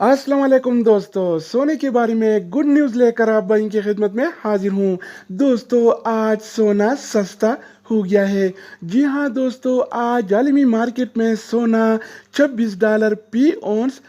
अस्सलाम वालेकुम दोस्तों, सोने के बारे में गुड न्यूज़ लेकर आप भाई की खिदमत में हाजिर हूँ। दोस्तों, आज सोना सस्ता हो गया है। जी हाँ दोस्तों, आज आलमी मार्केट में सोना $26 फी औंस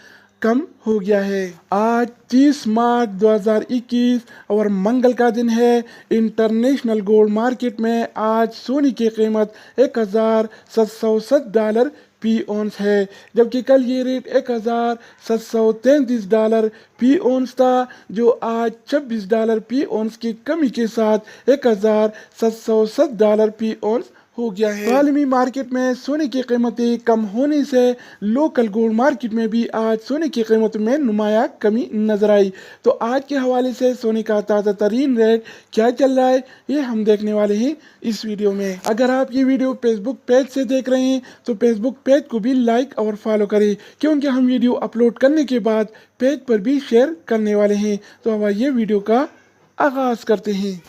कम हो गया है। आज 30 मार्च 2021 और मंगल का दिन है। इंटरनेशनल गोल्ड मार्केट में आज सोने की कीमत $1707 फी औंस है, जबकि कल ये रेट $1733 फी औंस था, जो आज $26 फी औंस की कमी के साथ $1707 फी औंस हो गया है। आलमी मार्केट में सोने की कीमतें कम होने से लोकल गोल्ड मार्केट में भी आज सोने की कीमत में नुमाया कमी नजर आई। तो आज के हवाले से सोने का ताज़ा तरीन रेट क्या चल रहा है, ये हम देखने वाले हैं इस वीडियो में। अगर आप ये वीडियो फेसबुक पेज से देख रहे हैं तो फेसबुक पेज को भी लाइक और फॉलो करें, क्योंकि हम वीडियो अपलोड करने के बाद पेज पर भी शेयर करने वाले हैं। तो अब ये वीडियो का आगाज करते हैं।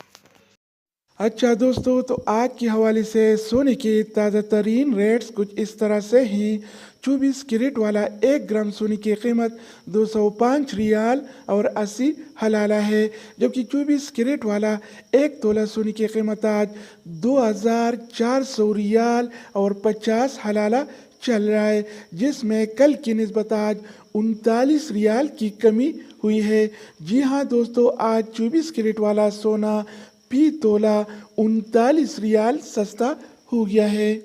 अच्छा दोस्तों, तो आज के हवाले से सोने के ताज़ा तरीन रेट्स कुछ इस तरह से ही। 24 कैरेट वाला 1 ग्राम सोने की कीमत 205 रियाल और 80 हलाला है, जबकि 24 कैरेट वाला 1 तोला सोने की कीमत आज 2400 रियाल और 50 हलाला चल रहा है, जिसमें कल की निस्बत आज 39 रियाल की कमी हुई है। जी हाँ दोस्तों, आज 24 कैरेट वाला सोना फी तोला 39 रियाल सस्ता हो गया है।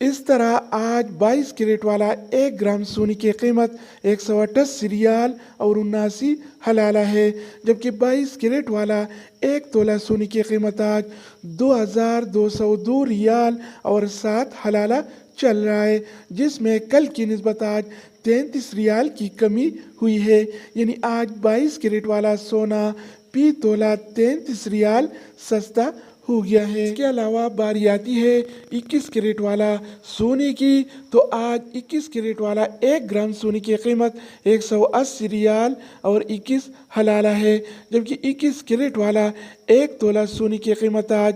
इस तरह आज 22 कैरेट वाला 1 ग्राम सोने की कीमत 188 रियाल और 79 हलाला है, जबकि 22 कैरेट वाला 1 तोला सोने की कीमत आज 2202 रियाल और 7 हलाला चल रहा है, जिसमें कल की निस्बत आज 33 रियाल की कमी हुई है। यानी आज 22 कैरेट वाला सोना फी तोला 33 रियाल सस्ता हो गया है। इसके अलावा बारी आती है 21 कैरेट वाला सोने की। तो आज 21 कैरेट वाला 1 ग्राम सोने की कीमत 180 रियाल और 21 हलाला है, जबकि 21 कैरेट वाला 1 तोला सोने की कीमत आज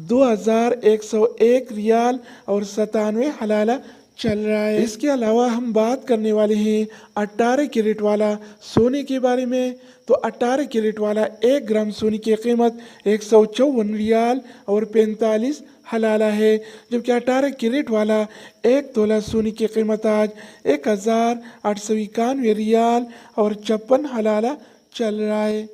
2101 रियाल और 97 हलाला चल रहा है। इसके अलावा हम बात करने वाले हैं 18 कैरेट वाला सोने के बारे में। तो 18 कैरेट वाला 1 ग्राम सोने की कीमत 154 रियाल और 45 हलाला है, जबकि 18 कैरेट वाला 1 तोला सोने की कीमत आज 1891 रियाल और 56 हलाला चल रहा है।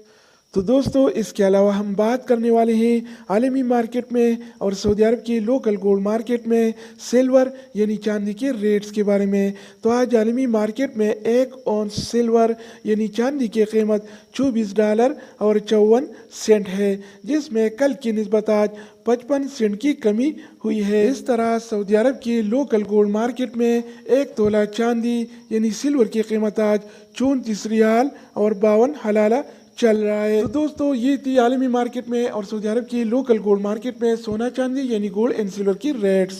तो दोस्तों, इसके अलावा हम बात करने वाले हैं आलमी मार्केट में और सऊदी अरब की लोकल गोल्ड मार्केट में सिल्वर यानी चांदी के रेट्स के बारे में। तो आज आलमी मार्केट में 1 औंस सिल्वर यानी चांदी की कीमत $24 और 54 सेंट है, जिसमें कल की निस्बत आज 55 सेंट की कमी हुई है। इस तरह सऊदी अरब की लोकल गोल्ड मार्केट में 1 तोला चांदी यानी सिल्वर की कीमत आज 34 रियाल और 52 हलाला चल रहा है। तो दोस्तों, ये थी आलमी मार्केट में और सऊदी अरब की लोकल गोल्ड मार्केट में सोना चांदी यानी गोल्ड एंड सिल्वर की रेट्स।